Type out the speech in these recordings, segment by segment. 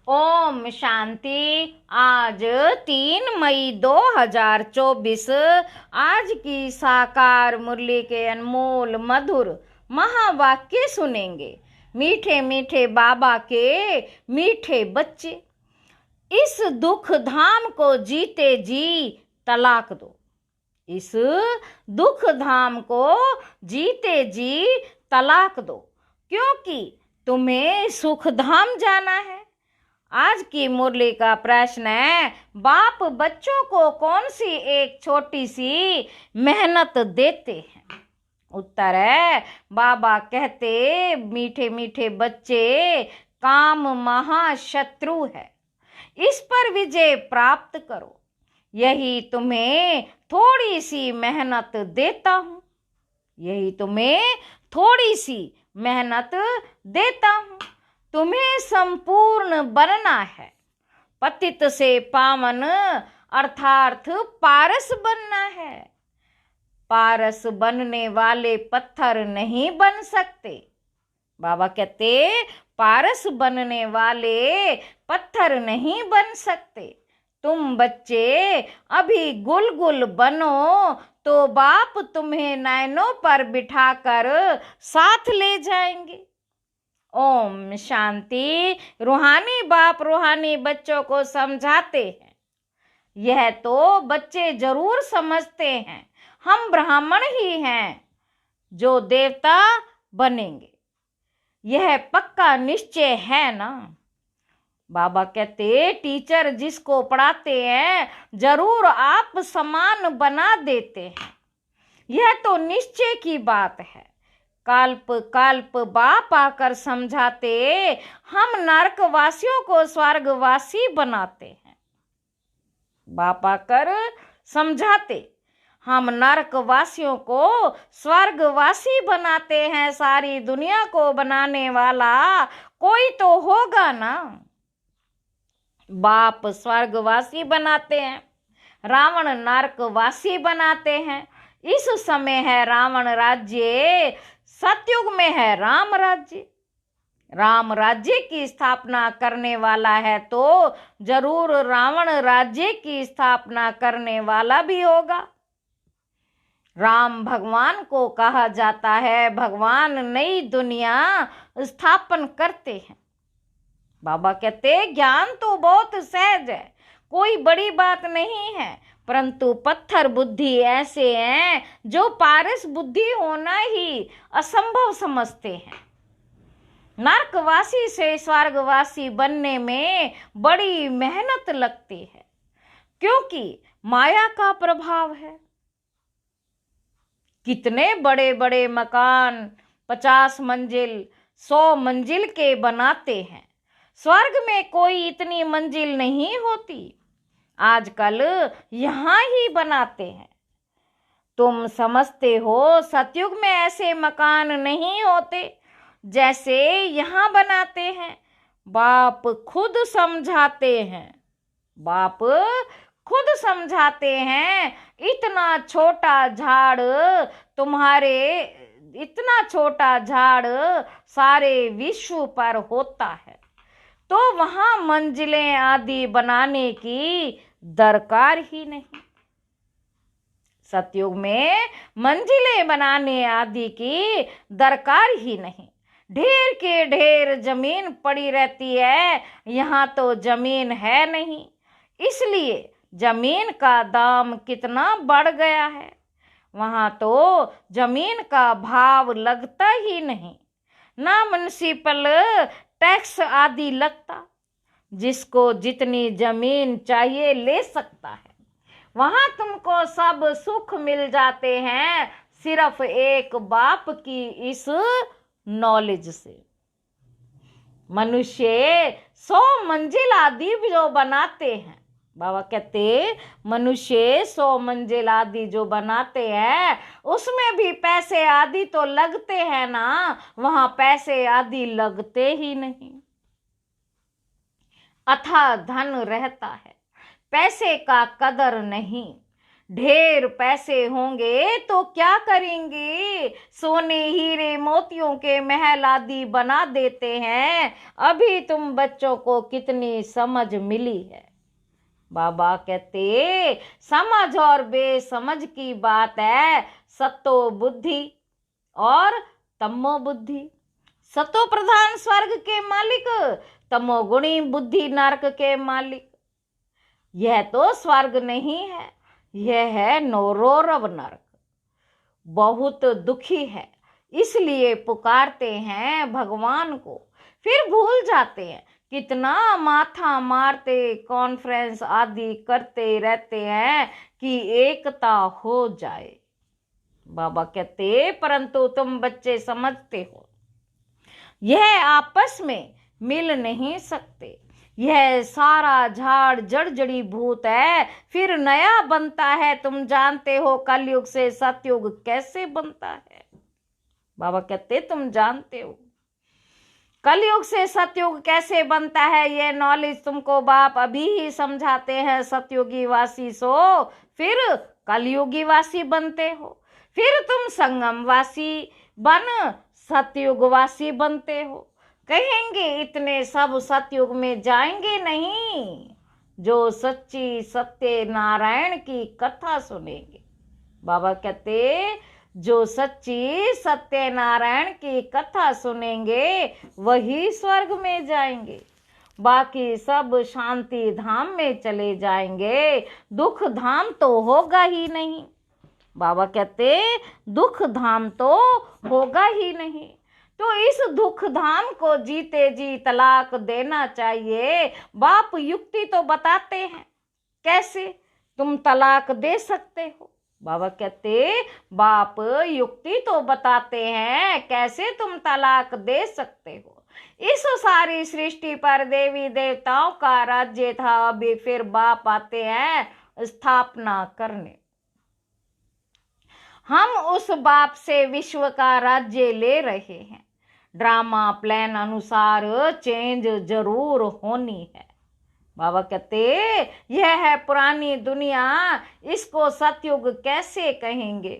ओम शांति। आज 3 मई 2024 आज की साकार मुरली के अनमोल मधुर महावाक्य सुनेंगे। मीठे मीठे बाबा के मीठे बच्चे, इस दुख धाम को जीते जी तलाक दो। इस दुख धाम को जीते जी तलाक दो, क्योंकि तुम्हें सुख धाम जाना है। आज की मुरली का प्रश्न है, बाप बच्चों को कौन सी एक छोटी सी मेहनत देते हैं? उत्तर है, बाबा कहते, मीठे मीठे बच्चे, काम महाशत्रु है, इस पर विजय प्राप्त करो। यही तुम्हें थोड़ी सी मेहनत देता हूँ, यही तुम्हें थोड़ी सी मेहनत देता हूँ। तुम्हें संपूर्ण बनना है, पतित से पावन अर्थात पारस बनना है। पारस बनने वाले पत्थर नहीं बन सकते। बाबा कहते, पारस बनने वाले पत्थर नहीं बन सकते। तुम बच्चे अभी गुलगुल बनो तो बाप तुम्हें नैनों पर बिठाकर साथ ले जाएंगे। ओम शांति। रूहानी बाप रूहानी बच्चों को समझाते हैं, यह तो बच्चे जरूर समझते हैं, हम ब्राह्मण ही हैं जो देवता बनेंगे, यह पक्का निश्चय है ना। बाबा कहते, टीचर जिसको पढ़ाते हैं जरूर आप समान बना देते हैं, यह तो निश्चय की बात है। कल्प कल्प बाप आकर समझाते, हम नरकवासियों को स्वर्गवासी बनाते हैं। बाप आकर समझाते, हम नरकवासियों को स्वर्गवासी बनाते हैं। सारी दुनिया को बनाने वाला कोई तो होगा ना। बाप स्वर्गवासी बनाते हैं, रावण नरकवासी बनाते हैं। इस समय है रावण राज्य, सतयुग में है राम राज्य। राम राज्य की स्थापना करने वाला है तो जरूर रावण राज्य की स्थापना करने वाला भी होगा। राम भगवान को कहा जाता है, भगवान नई दुनिया स्थापन करते हैं। बाबा कहते, ज्ञान तो बहुत सहज है, कोई बड़ी बात नहीं है, परंतु पत्थर बुद्धि ऐसे हैं जो पारस बुद्धि होना ही असंभव समझते हैं। नरकवासी से स्वर्गवासी बनने में बड़ी मेहनत लगती है, क्योंकि माया का प्रभाव है। कितने बड़े बड़े मकान 50 मंजिल 100 मंजिल के बनाते हैं, स्वर्ग में कोई इतनी मंजिल नहीं होती, आजकल यहाँ ही बनाते हैं। तुम समझते हो सतयुग में ऐसे मकान नहीं होते जैसे यहाँ बनाते हैं। बाप खुद समझाते हैं, बाप खुद समझाते हैं, इतना छोटा झाड़ तुम्हारे, इतना छोटा झाड़ सारे विश्व पर होता है, तो वहां मंजिलें आदि बनाने की दरकार ही नहीं। सतयुग में मंजिलें बनाने आदि की दरकार ही नहीं। ढेर के ढेर जमीन पड़ी रहती है, यहाँ तो जमीन है नहीं, इसलिए जमीन का दाम कितना बढ़ गया है। वहाँ तो जमीन का भाव लगता ही नहीं, ना म्युनिसिपल टैक्स आदि लगता। जिसको जितनी जमीन चाहिए ले सकता है, वहां तुमको सब सुख मिल जाते हैं, सिर्फ एक बाप की इस नॉलेज से। मनुष्य 100 मंजिल आदि जो बनाते हैं, बाबा कहते, मनुष्य 100 मंजिल आदि जो बनाते हैं उसमें भी पैसे आदि तो लगते हैं ना, वहां पैसे आदि लगते ही नहीं। अथाह धन रहता है, पैसे का कदर नहीं। ढेर पैसे होंगे तो क्या करेंगे, सोने हीरे मोतियों के महल आदि बना देते हैं। अभी तुम बच्चों को कितनी समझ मिली है। बाबा कहते समझ और बेसमझ की बात है, सतो बुद्धि और तमो बुद्धि। सतो प्रधान स्वर्ग के मालिक, तमोगुणी बुद्धि नरक के मालिक। यह तो स्वर्ग नहीं है, यह है नौरौरव नरक। बहुत दुखी है, इसलिए पुकारते हैं भगवान को, फिर भूल जाते हैं। कितना माथा मारते कॉन्फ्रेंस आदि करते रहते हैं कि एकता हो जाए। बाबा कहते परंतु तुम बच्चे समझते हो यह आपस में मिल नहीं सकते। यह सारा झाड़ जड़ जड़ी भूत है, फिर नया बनता है। तुम जानते हो कलयुग से सतयुग कैसे बनता है। बाबा कहते तुम जानते हो कलयुग से सतयुग कैसे बनता है। यह नॉलेज तुमको बाप अभी ही समझाते हैं। सतयुगी वासी सो फिर कलयुगी वासी बनते हो, फिर तुम संगम वासी बन सतयुगवासी बनते हो। कहेंगे इतने सब सतयुग में जाएंगे नहीं, जो सच्ची सत्य नारायण की कथा सुनेंगे। बाबा कहते जो सच्ची सत्य नारायण की कथा सुनेंगे वही स्वर्ग में जाएंगे, बाकी सब शांति धाम में चले जाएंगे। दुख धाम तो होगा ही नहीं। बाबा कहते दुख धाम तो होगा ही नहीं, तो इस दुख धाम को जीते जी तलाक देना चाहिए। बाप युक्ति तो बताते हैं कैसे तुम तलाक दे सकते हो। बाबा कहते बाप युक्ति तो बताते हैं कैसे तुम तलाक दे सकते हो। इस सारी सृष्टि पर देवी देवताओं का राज्य था, अभी फिर बाप आते हैं स्थापना करने। हम उस बाप से विश्व का राज्य ले रहे हैं। ड्रामा प्लान अनुसार चेंज जरूर होनी है। बाबा कहते यह है पुरानी दुनिया, इसको सतयुग कैसे कहेंगे।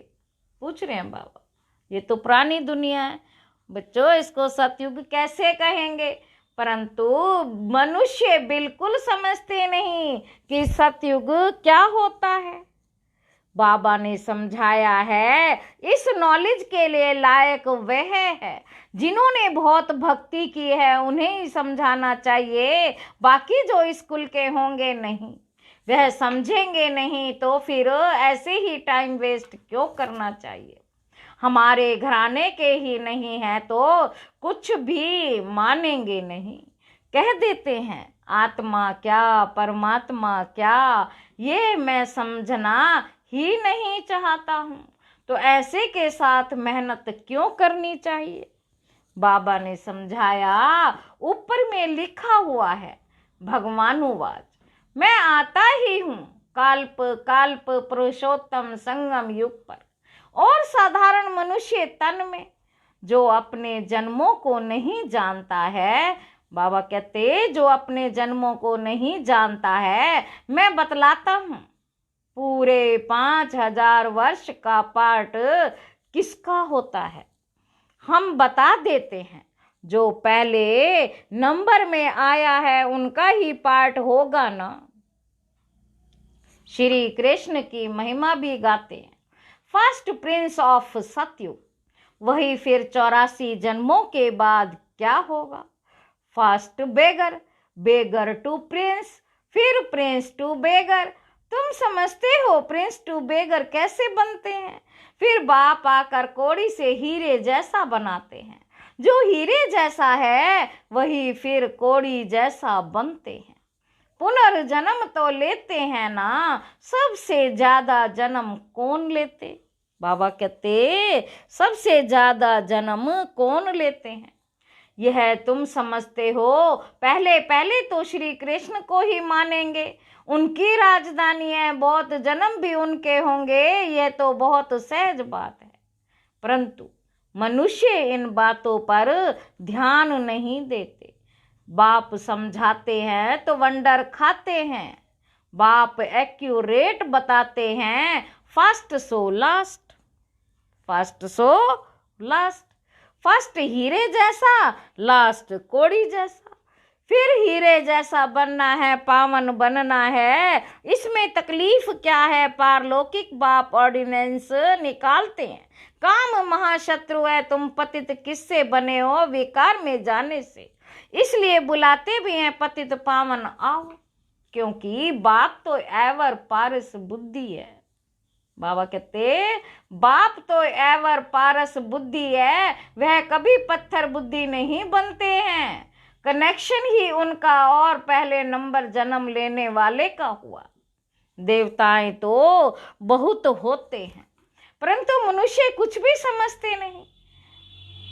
पूछ रहे हैं बाबा, ये तो पुरानी दुनिया है बच्चों, इसको सतयुग कैसे कहेंगे। परंतु मनुष्य बिल्कुल समझते नहीं कि सतयुग क्या होता है। बाबा ने समझाया है, इस नॉलेज के लिए लायक वह है जिन्होंने बहुत भक्ति की है, उन्हें ही समझाना चाहिए। बाकी जो स्कूल के होंगे नहीं, वह समझेंगे नहीं, तो फिर ऐसे ही टाइम वेस्ट क्यों करना चाहिए। हमारे घराने के ही नहीं है तो कुछ भी मानेंगे नहीं। कह देते हैं आत्मा क्या परमात्मा क्या, ये मैं समझना ही नहीं चाहता हूँ, तो ऐसे के साथ मेहनत क्यों करनी चाहिए। बाबा ने समझाया, ऊपर में लिखा हुआ है भगवानुवाच, मैं आता ही हूँ काल्प काल्प पुरुषोत्तम संगम युग पर और साधारण मनुष्य तन में, जो अपने जन्मों को नहीं जानता है। बाबा कहते जो अपने जन्मों को नहीं जानता है, मैं बतलाता हूँ पूरे 5000 वर्ष का पार्ट किसका होता है, हम बता देते हैं। जो पहले नंबर में आया है उनका ही पार्ट होगा ना। श्री कृष्ण की महिमा भी गाते हैं। फर्स्ट प्रिंस ऑफ सतयुग, वही फिर 84 जन्मों के बाद क्या होगा। First beggar, beggar to prince, फिर प्रिंस टू बेगर। तुम समझते हो प्रिंस टू बेगर कैसे बनते हैं। फिर बाप आकर कोड़ी से हीरे जैसा बनाते हैं। जो हीरे जैसा है वही फिर कोड़ी जैसा बनते हैं। पुनर्जन्म तो लेते हैं ना, सबसे ज्यादा जन्म कौन लेते। बाबा कहते सबसे ज्यादा जन्म कौन लेते हैं, यह तुम समझते हो। पहले पहले तो श्री कृष्ण को ही मानेंगे, उनकी राजधानी है, बहुत जन्म भी उनके होंगे, यह तो बहुत सहज बात है। परंतु मनुष्य इन बातों पर ध्यान नहीं देते। बाप समझाते हैं तो वंडर खाते हैं। बाप एक्यूरेट बताते हैं, first so last, first so last. First हीरे जैसा, लास्ट कोड़ी जैसा। फिर हीरे जैसा बनना है, पावन बनना है, इसमें तकलीफ क्या है? पारलौकिक बाप ऑर्डिनेंस निकालते हैं। काम महाशत्रु है, तुम पतित किससे बने हो? विकार में जाने से। इसलिए बुलाते भी हैं पतित पावन आओ, क्योंकि बाप तो एवर पारस बुद्धि है। बाबा कहते बाप तो एवर पारस बुद्धि है, वह कभी पत्थर बुद्धि नहीं बनते हैं। कनेक्शन ही उनका और पहले नंबर जन्म लेने वाले का हुआ। देवताएं तो बहुत होते हैं, परंतु मनुष्य कुछ भी समझते नहीं।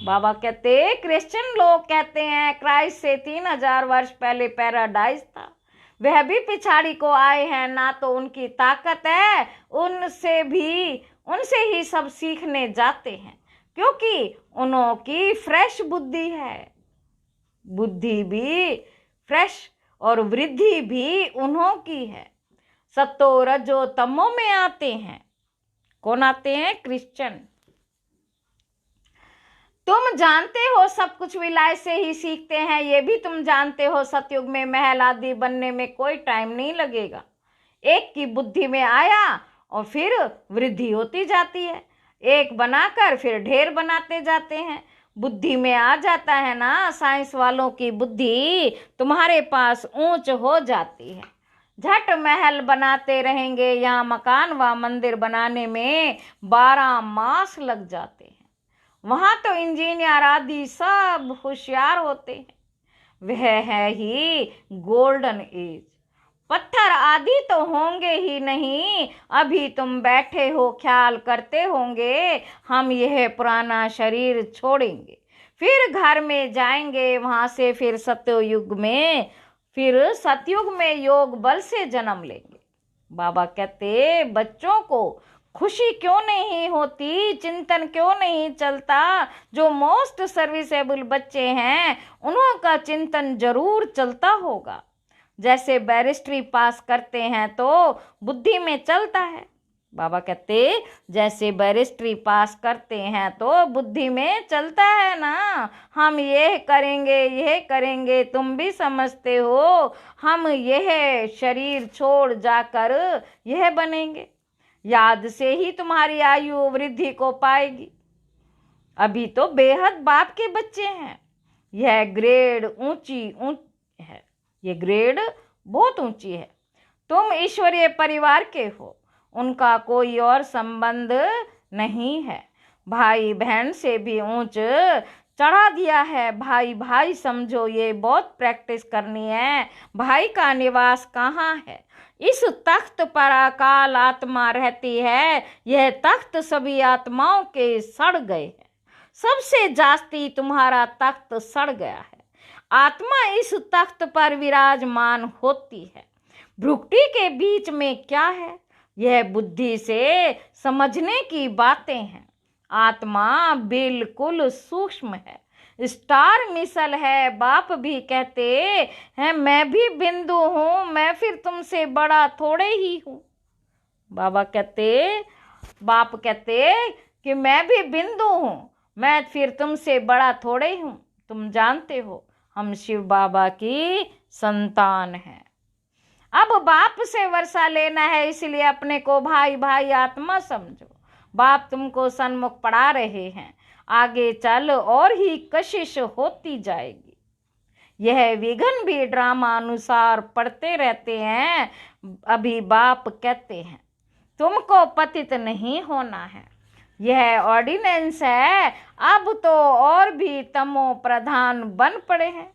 बाबा कहते क्रिश्चियन लोग कहते हैं क्राइस्ट से 3000 वर्ष पहले पैराडाइज था, वह भी पिछाड़ी को आए हैं, ना तो उनकी ताकत है, उनसे ही सब सीखने जाते हैं, क्योंकि उनकी फ्रेश बुद्धि है। बुद्धि भी फ्रेश और वृद्धि भी उन्हों की है। सत्तो रजो तमो में आते हैं। कौन आते हैं? क्रिश्चियन। तुम जानते हो सब कुछ विलय से ही सीखते हैं, ये भी तुम जानते हो सतयुग में महल आदि बनने में कोई टाइम नहीं लगेगा। एक की बुद्धि में आया और फिर वृद्धि होती जाती है, एक बनाकर फिर ढेर बनाते जाते हैं। बुद्धि में आ जाता है ना, साइंस वालों की बुद्धि तुम्हारे पास ऊंच हो जाती है। झट महल बनाते रहेंगे, यहाँ मकान व मंदिर बनाने में 12 मास लग जाते हैं। वहां तो इंजीनियर आदि सब होशियार होते हैं। वह है ही गोल्डन एज। पत्थर आदि तो होंगे ही नहीं। अभी तुम बैठे हो, ख्याल करते होंगे हम यह पुराना शरीर छोड़ेंगे, फिर घर में जाएंगे, वहां से फिर सतयुग में योग बल से जन्म लेंगे। बाबा कहते बच्चों को खुशी क्यों नहीं होती, चिंतन क्यों नहीं चलता? जो मोस्ट सर्विसेबल बच्चे हैं उन्हों का चिंतन जरूर चलता होगा। जैसे बैरिस्ट्री पास करते हैं तो बुद्धि में चलता है। बाबा कहते जैसे बैरिस्ट्री पास करते हैं तो बुद्धि में चलता है ना, हम यह करेंगे, तुम भी समझते हो हम यह शरीर छोड़ जाकर यह बनेंगे। याद से ही तुम्हारी आयु वृद्धि को पाएगी। अभी तो बेहद बाप के बच्चे हैं। यह ग्रेड ऊंची है, ये ग्रेड बहुत ऊंची है। तुम ईश्वरीय परिवार के हो, उनका कोई और संबंध नहीं है। भाई बहन से भी ऊंच चढ़ा दिया है। भाई भाई समझो, ये बहुत प्रैक्टिस करनी है। भाई का निवास कहाँ है? इस तख्त पर अकाल आत्मा रहती है। यह तख्त सभी आत्माओं के सड़ गए हैं। सबसे जास्ती तुम्हारा तख्त सड़ गया है। आत्मा इस तख्त पर विराजमान होती है। भ्रुकुटी के बीच में क्या है? यह बुद्धि से समझने की बातें हैं। आत्मा बिल्कुल सूक्ष्म है, स्टार मिसल है। बाप भी कहते हैं मैं भी बिंदु हूं, मैं फिर तुमसे बड़ा थोड़े ही हूं। बाप कहते कि मैं भी बिंदु हूं, मैं फिर तुमसे बड़ा थोड़े हूं। तुम जानते हो हम शिव बाबा की संतान हैं। अब बाप से वर्षा लेना है, इसलिए अपने को भाई भाई आत्मा समझो। बाप तुमको सन्मुख पढ़ा रहे हैं, आगे चल और ही कशिश होती जाएगी। यह विघन भी ड्रामा अनुसार पढ़ते रहते हैं। अभी बाप कहते हैं तुमको पतित नहीं होना है, यह ऑर्डिनेंस है। अब तो और भी तमो प्रधान बन पड़े हैं,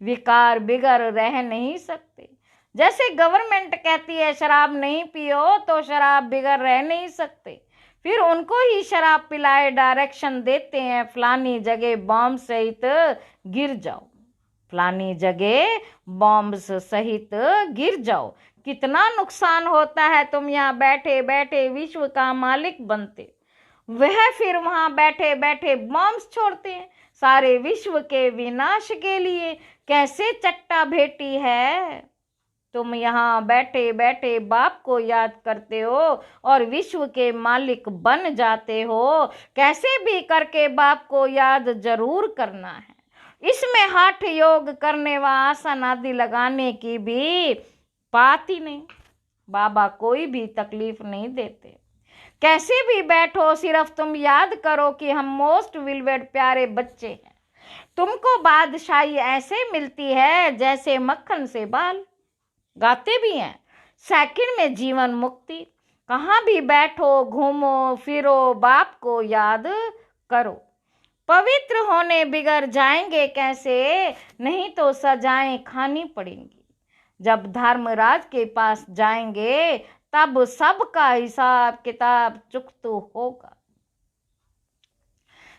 विकार बिगड़ रह नहीं सकते। जैसे गवर्नमेंट कहती है शराब नहीं पियो, तो शराब बिगड़ रह नहीं सकते। फिर उनको ही शराब पिलाए डायरेक्शन देते हैं, फलानी जगह बॉम्ब सहित गिर जाओ, फलानी जगह बॉम्ब सहित गिर जाओ। कितना नुकसान होता है। तुम यहाँ बैठे बैठे विश्व का मालिक बनते, वह फिर वहां बैठे बैठे बॉम्ब छोड़ते हैं सारे विश्व के विनाश के लिए। कैसे चट्टा भेटी है। तुम यहाँ बैठे बैठे बाप को याद करते हो और विश्व के मालिक बन जाते हो। कैसे भी करके बाप को याद जरूर करना है। इसमें हठ योग करने व आसन आदि लगाने की भी बात ही नहीं। बाबा कोई भी तकलीफ नहीं देते। कैसे भी बैठो, सिर्फ तुम याद करो कि हम मोस्ट विलवेड प्यारे बच्चे हैं। तुमको बादशाही ऐसे मिलती है जैसे मक्खन से बाल। गाते भी हैं, सेकंड में जीवन मुक्ति। कहाँ भी बैठो, घूमो फिरो, बाप को याद करो। पवित्र होने बिगड़ जाएंगे कैसे, नहीं तो सजाएं खानी पड़ेंगी। जब धर्मराज के पास जाएंगे तब सबका हिसाब किताब चुकता होगा।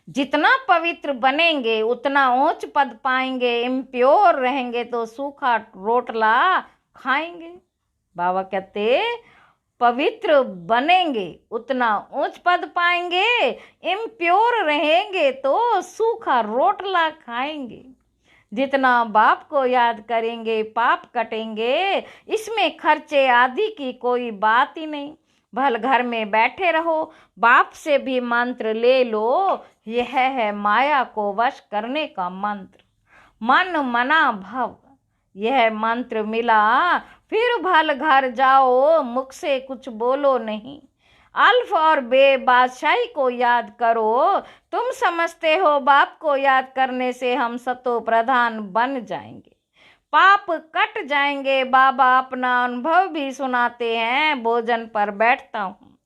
जितना पवित्र बनेंगे उतना ऊंच पद पाएंगे। इम्प्योर रहेंगे तो सूखा रोटला खाएंगे। बाबा कहते पवित्र बनेंगे उतना ऊंच पद पाएंगे, इम्प्योर रहेंगे तो सूखा रोटला खाएंगे। जितना बाप को याद करेंगे पाप कटेंगे। इसमें खर्चे आदि की कोई बात ही नहीं। भल घर में बैठे रहो, बाप से भी मंत्र ले लो। यह है माया को वश करने का मंत्र। मन मना भव, यह मंत्र मिला फिर भल घर जाओ, मुख से कुछ बोलो नहीं। अल्फ और बे बादशाही को याद करो। तुम समझते हो बाप को याद करने से हम सतो प्रधान बन जाएंगे, पाप कट जाएंगे। बाबा अपना अनुभव भी सुनाते हैं। भोजन पर बैठता हूँ,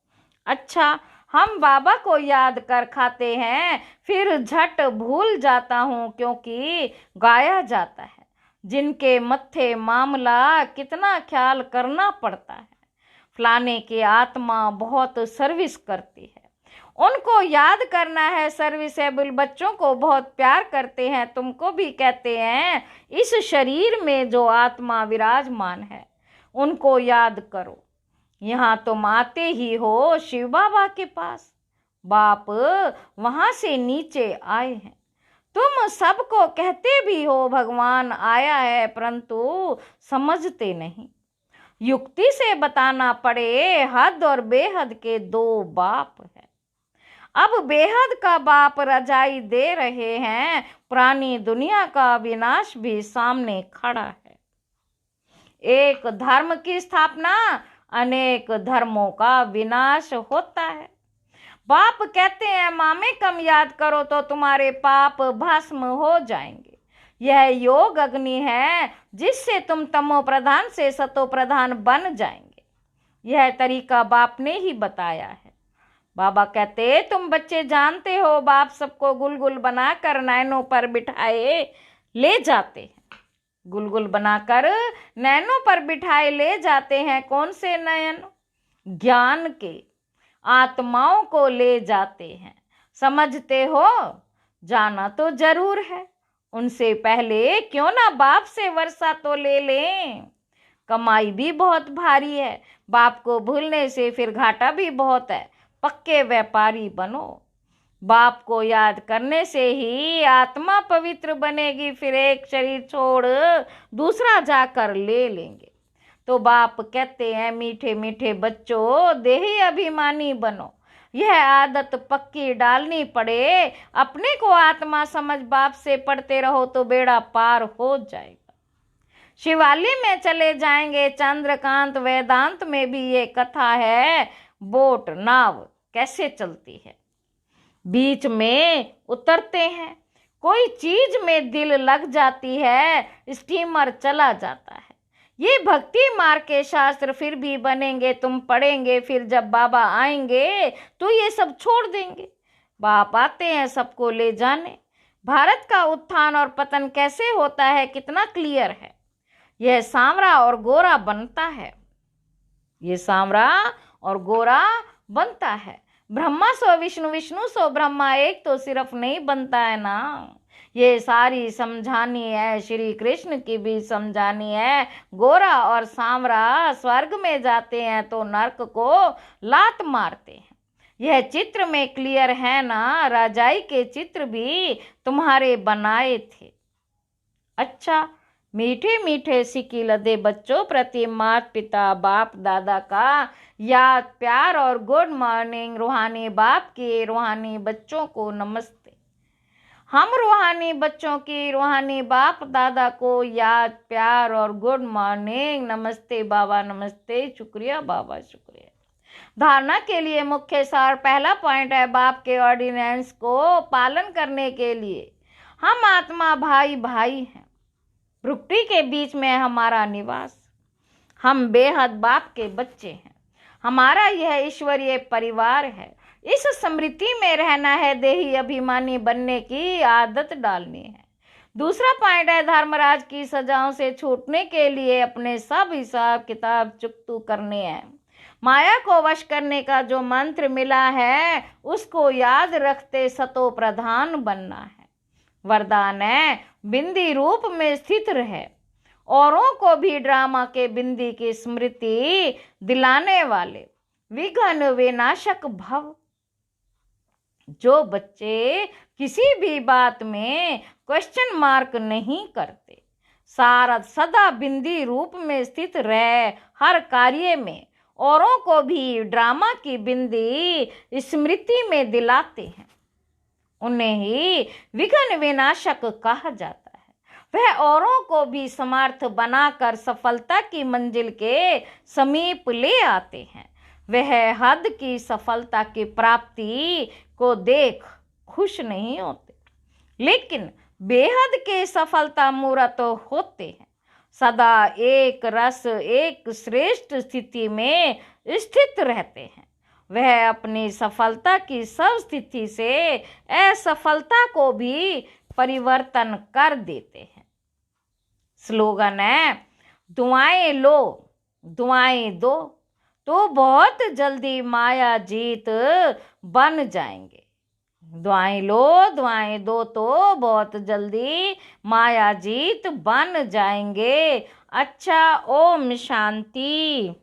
अच्छा हम बाबा को याद कर खाते हैं, फिर झट भूल जाता हूँ क्योंकि गाया जाता है। जिनके मत्थे मामला कितना ख्याल करना पड़ता है। फलाने की आत्मा बहुत सर्विस करती है, उनको याद करना है। सर्विसेबल बच्चों को बहुत प्यार करते हैं। तुमको भी कहते हैं इस शरीर में जो आत्मा विराजमान है उनको याद करो। यहाँ तुम आते ही हो शिव बाबा के पास, बाप वहां से नीचे आए हैं। तुम सबको कहते भी हो भगवान आया है, परंतु समझते नहीं। युक्ति से बताना पड़े, हद और बेहद के दो बाप है। अब बेहद का बाप रजाई दे रहे हैं, पुरानी दुनिया का विनाश भी सामने खड़ा है। एक धर्म की स्थापना, अनेक धर्मों का विनाश होता है। बाप कहते हैं मामे कम याद करो तो तुम्हारे पाप भस्म हो जाएंगे। यह योग अग्नि है जिससे तुम तमो प्रधान से सतो प्रधान बन जाएंगे। यह तरीका बाप ने ही बताया है। बाबा कहते तुम बच्चे जानते हो बाप सबको गुलगुल बनाकर नैनों पर बिठाए ले जाते हैं। गुलगुल बनाकर नैनों पर बिठाए ले जाते हैं। कौन से नयन? ज्ञान के। आत्माओं को ले जाते हैं। समझते हो? जाना तो जरूर है। उनसे पहले क्यों ना बाप से वर्षा तो ले लें। कमाई भी बहुत भारी है, बाप को भूलने से फिर घाटा भी बहुत है। पक्के व्यापारी बनो। बाप को याद करने से ही आत्मा पवित्र बनेगी। फिर एक शरीर छोड़ दूसरा जाकर ले लेंगे। तो बाप कहते हैं मीठे मीठे बच्चों देही अभिमानी बनो। यह आदत पक्की डालनी पड़े। अपने को आत्मा समझ बाप से पढ़ते रहो तो बेड़ा पार हो जाएगा। शिवालय में चले जाएंगे। चंद्रकांत वेदांत में भी ये कथा है। बोट नाव कैसे चलती है, बीच में उतरते हैं, कोई चीज में दिल लग जाती है, स्टीमर चला जाता है। ये भक्ति मार्ग के शास्त्र फिर भी बनेंगे, तुम पढ़ेंगे। फिर जब बाबा आएंगे तो ये सब छोड़ देंगे। बाप आते हैं सबको ले जाने। भारत का उत्थान और पतन कैसे होता है कितना क्लियर है। यह सांवरा और गोरा बनता है। ये सांवरा और गोरा बनता है। ब्रह्मा सो विष्णु, विष्णु सो ब्रह्मा, एक तो सिर्फ नहीं बनता है ना। ये सारी समझानी है, श्री कृष्ण की भी समझानी है। गोरा और सांवरा स्वर्ग में जाते हैं तो नरक को लात मारते हैं। यह चित्र में क्लियर है ना। राजाई के चित्र भी तुम्हारे बनाए थे। अच्छा, मीठे मीठे सिक्की लदे बच्चों प्रति माता पिता बाप दादा का याद प्यार और गुड मॉर्निंग। रूहानी बाप के रूहानी बच्चों को नमस्ते। हम रूहानी बच्चों की रूहानी बाप दादा को याद प्यार और गुड मॉर्निंग। नमस्ते बाबा, नमस्ते, शुक्रिया बाबा, शुक्रिया। धारणा के लिए मुख्य सार। पहला पॉइंट है बाप के ऑर्डिनेंस को पालन करने के लिए हम आत्मा भाई भाई हैं। प्रकृति के बीच में हमारा निवास। हम बेहद बाप के बच्चे हैं। हमारा यह ईश्वरीय परिवार है। इस स्मृति में रहना है। देही अभिमानी बनने की आदत डालनी है। दूसरा पॉइंट है धर्मराज की सजाओं से छूटने के लिए अपने सब हिसाब किताब चुकतू करने हैं। माया को वश करने का जो मंत्र मिला है उसको याद रखते सतो प्रधान बनना है। वरदान है बिंदी रूप में स्थित रहे। औरों को भी ड्रामा के बिंदी की स्मृति दिलाने वाले विघ्न विनाशक भव। जो बच्चे किसी भी बात में क्वेश्चन मार्क नहीं करते, सारा सदा बिंदी रूप में स्थित रहे, हर कार्य में औरों को भी ड्रामा की बिंदी स्मृति में दिलाते हैं, उन्हें ही विघ्न विनाशक कहा जाता है। वह औरों को भी समर्थ बनाकर सफलता की मंजिल के समीप ले आते हैं। वह हद की सफलता की प्राप्ति को देख खुश नहीं होते, लेकिन बेहद के सफलता मूर्त होते हैं। सदा एक रस एक श्रेष्ठ स्थिति में स्थित रहते हैं। वह अपनी सफलता की सब स्थिति से असफलता को भी परिवर्तन कर देते हैं। स्लोगन है दुआएं लो दुआएं दो तो बहुत जल्दी माया जीत बन जाएंगे। दुआएं लो दुआएं दो तो बहुत जल्दी माया जीत बन जाएंगे। अच्छा, ओम शांति।